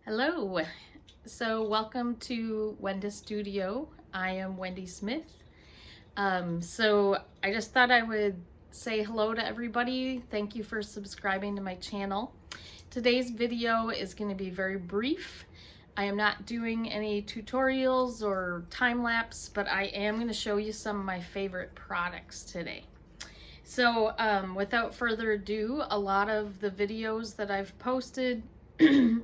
Hello. So welcome to Wendy Studio. I am Wendy Smith. So I just thought I would say hello to everybody. Thank you for subscribing to my channel. Today's video is going to be very brief. I am not doing any tutorials or time lapse, but I am going to show you some of my favorite products today. So without further ado, a lot of the videos that I've posted,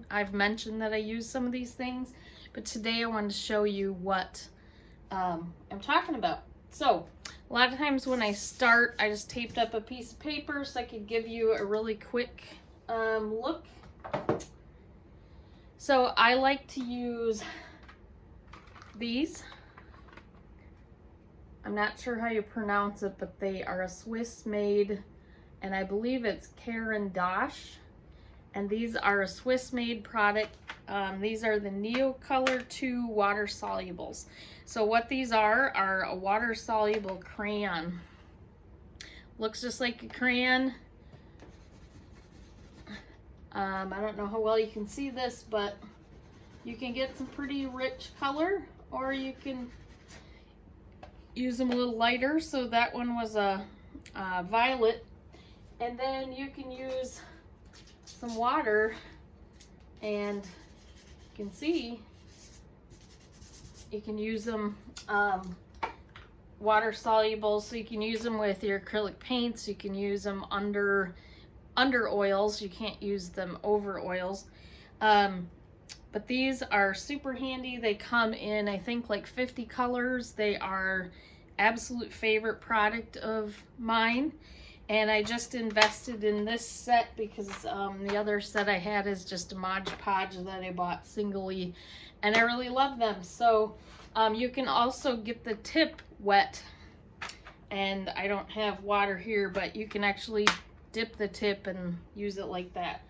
I've mentioned that I use some of these things, but today I wanted to show you what I'm talking about. So a lot of times when I start, I just taped up a piece of paper so I could give you a really quick look. So I like to use these. I'm not sure how you pronounce it, but they are a Swiss made, and I believe it's Carand'ache. And these are a Swiss made product. These are the neocolor 2 water solubles. So what these are a water soluble crayon. Looks just like a crayon. I don't know how well you can see this, but you can get some pretty rich color, or you can use them a little lighter. So that one was a violet. And then you can use some water, and you can see you can use them water soluble, so you can use them with your acrylic paints. You can use them under oils. You can't use them over oils, but these are super handy. They come in, I think, like 50 colors. They are absolute favorite product of mine. And I just invested in this set because the other set I had is just a Mod Podge that I bought singly, and I really love them. So you can also get the tip wet, and I don't have water here, but you can actually dip the tip and use it like that.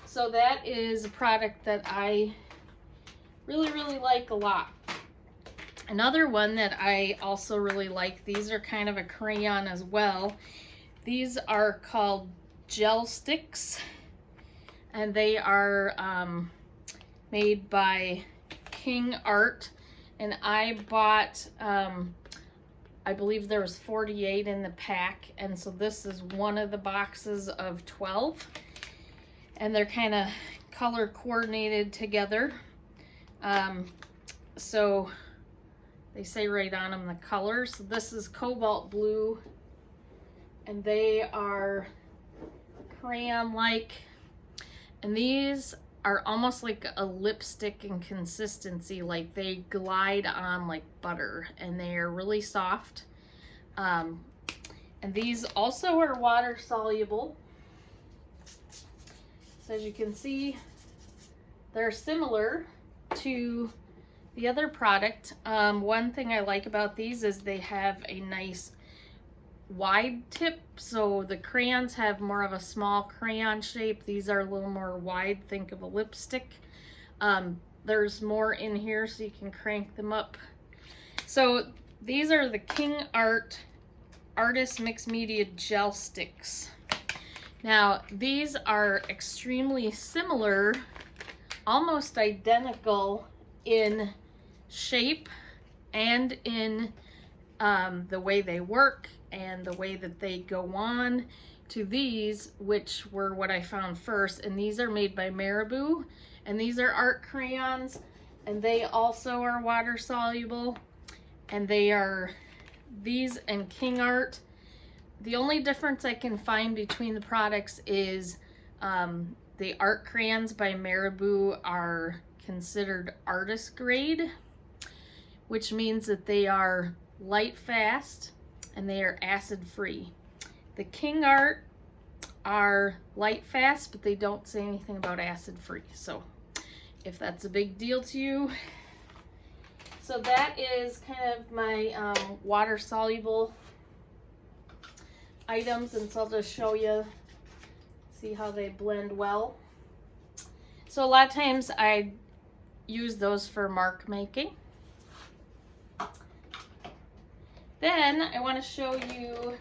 So that is a product that I really like a lot. Another one that I also really like, these are kind of a crayon as well. These are called gel sticks, and they are made by King Art, and I bought I believe there was 48 in the pack, and so this is one of the boxes of 12, and they're kind of color coordinated together. So they say right on them the colors. So this is cobalt blue, and they are crayon-like, and these are almost like a lipstick in consistency. Like they glide on like butter, and they are really soft. And these also are water soluble. So as you can see, they're similar to the other product. One thing I like about these is they have a nice wide tip, so the crayons have more of a small crayon shape. These are a little more wide. Think of a lipstick. There's more in here, so you can crank them up. So these are the King Art Artist Mixed Media Gel Sticks. Now these are extremely similar, almost identical in shape and in the way they work and the way that they go on to these, which were what I found first. And these are made by Marabou, and these are art crayons, and they also are water soluble, and they are these and King Art. The only difference I can find between the products is the art crayons by Marabou are considered artist grade, which means that they are light fast and they are acid free. The King Art are light fast, but they don't say anything about acid free. So if that's a big deal to you. So that is kind of my water soluble items, and so I'll just show you, see how they blend well. So a lot of times I use those for mark making. Then I want to show you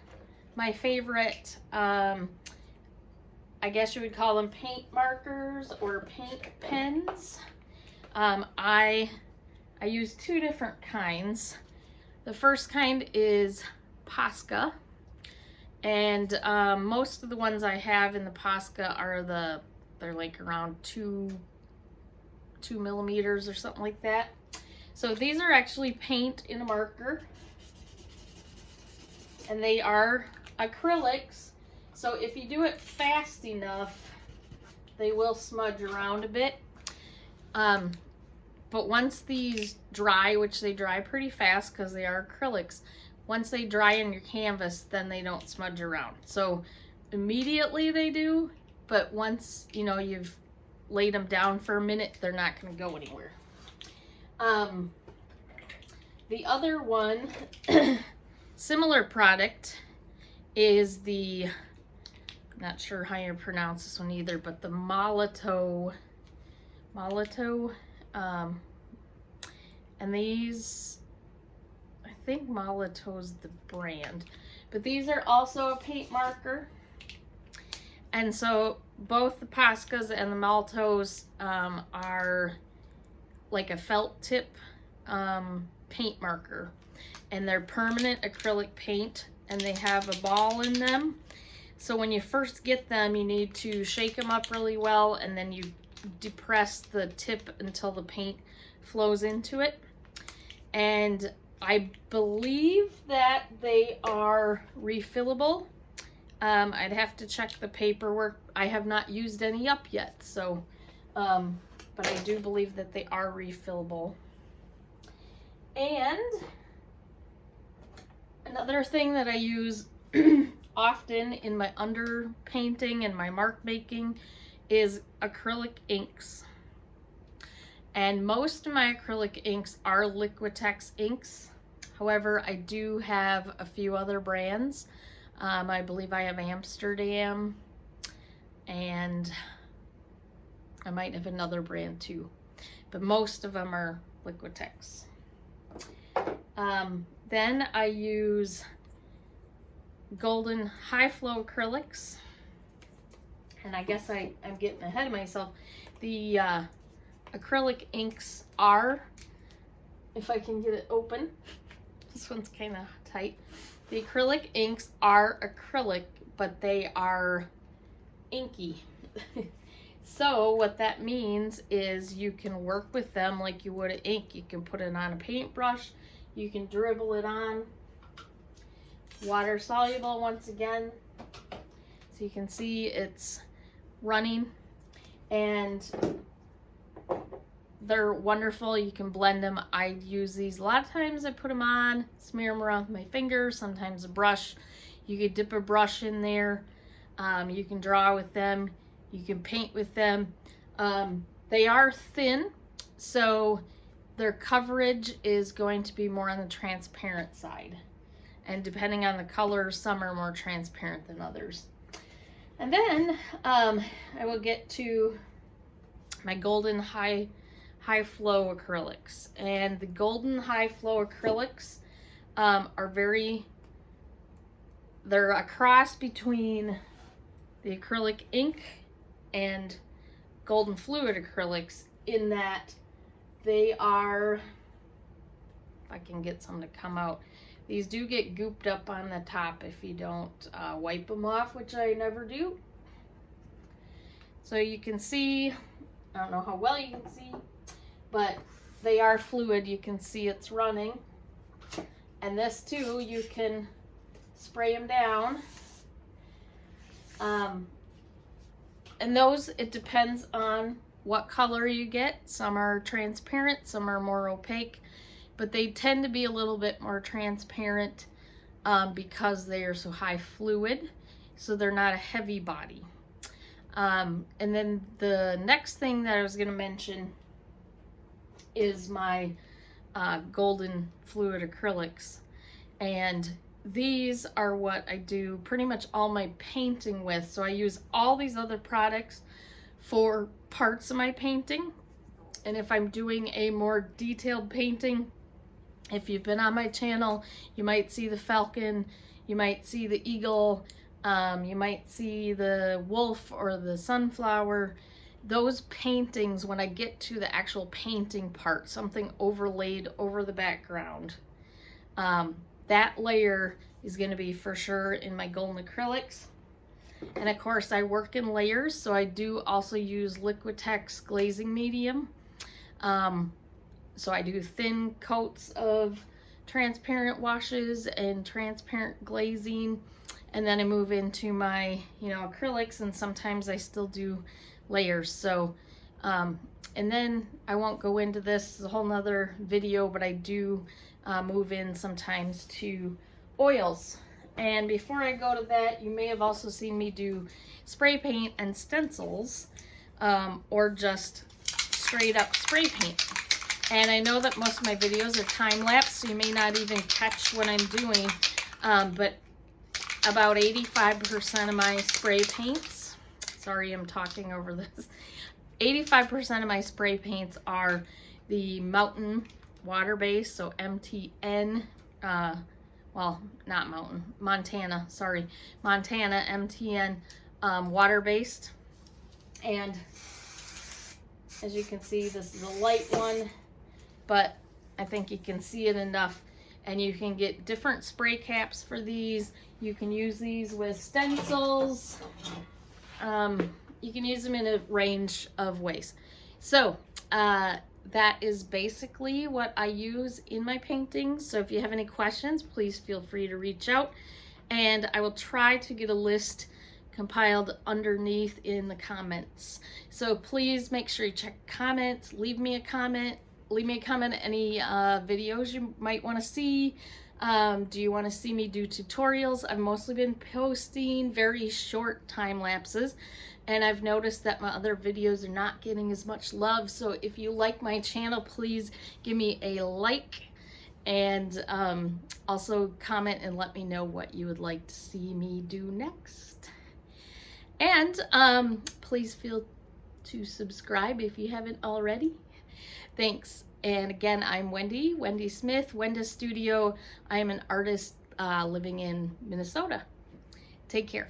my favorite, I guess you would call them paint markers or paint pens. I use two different kinds. The first kind is Posca, and most of the ones I have in the Posca are they're like around 2 millimeters or something like that. So these are actually paint in a marker, and they are acrylics. So if you do it fast enough, they will smudge around a bit. But once these dry, which they dry pretty fast because they are acrylics, once they dry in your canvas, then they don't smudge around. So immediately they do, but once, you know, you've laid them down for a minute, they're not going to go anywhere. The other one, similar product, is the, not sure how you pronounce this one either, but the Marabou. And these, I think Marabou's the brand, but these are also a paint marker. And so both the Poscas and the Marabou's are like a felt tip paint marker, and they're permanent acrylic paint, and they have a ball in them. So when you first get them, you need to shake them up really well, and then you depress the tip until the paint flows into it. And I believe that they are refillable. I'd have to check the paperwork. I have not used any up yet, so but I do believe that they are refillable. And another thing that I use often in my underpainting and my mark making is acrylic inks. And most of my acrylic inks are Liquitex inks. However, I do have a few other brands. I believe I have Amsterdam, and I might have another brand too, but most of them are Liquitex. Then I use golden high flow acrylics, and I guess I'm getting ahead of myself. The acrylic inks are, if I can get it open, this one's kind of tight. The acrylic inks are acrylic, but they are inky. So what that means is you can work with them like you would an ink. You can put it on a paintbrush, you can dribble it on. Water soluble once again, so you can see it's running, and they're wonderful. You can blend them. I use these a lot of times. I put them on, smear them around with my fingers, sometimes a brush. You could dip a brush in there. You can draw with them. You can paint with them. They are thin, so their coverage is going to be more on the transparent side. And depending on the color, some are more transparent than others. And then I will get to my golden high flow acrylics. And the golden high flow acrylics they're a cross between the acrylic ink and golden fluid acrylics, in that they are, if I can get some to come out, these do get gooped up on the top if you don't wipe them off, which I never do. So you can see, I don't know how well you can see, but they are fluid. You can see it's running. And this too, you can spray them down. And those, it depends on what color you get. Some are transparent, some are more opaque, but they tend to be a little bit more transparent because they are so high fluid, so they're not a heavy body. And then the next thing that I was going to mention is my golden fluid acrylics, and these are what I do pretty much all my painting with. So I use all these other products for parts of my painting, and if I'm doing a more detailed painting, if you've been on my channel, you might see the falcon, you might see the eagle, you might see the wolf or the sunflower, those paintings, when I get to the actual painting part, something overlaid over the background, that layer is going to be for sure in my golden acrylics. And of course I work in layers, so I do also use Liquitex glazing medium. So I do thin coats of transparent washes and transparent glazing, and then I move into my, you know, acrylics, and sometimes I still do layers. So and then I won't go into this, it's a whole nother video, but I do move in sometimes to oils. And before I go to that, you may have also seen me do spray paint and stencils, or just straight up spray paint. And I know that most of my videos are time-lapse, so you may not even catch what I'm doing, but about 85% of my spray paints, sorry I'm talking over this, 85% of my spray paints are the Mountain water-based, so MTN, well, not Mountain, Montana, sorry, Montana MTN water-based. And as you can see, this is a light one, but I think you can see it enough. And you can get different spray caps for these. You can use these with stencils. You can use them in a range of ways. So that is basically what I use in my paintings. So if you have any questions, please feel free to reach out, and I will try to get a list compiled underneath in the comments. So please make sure you check comments, leave me a comment any videos you might want to see. Do you want to see me do tutorials? I've mostly been posting very short time lapses, and I've noticed that my other videos are not getting as much love. So if you like my channel, please give me a like, and also comment and let me know what you would like to see me do next. And please feel to subscribe if you haven't already. Thanks. And again, I'm Wendy Smith, Wendy Studio. I am an artist living in Minnesota. Take care.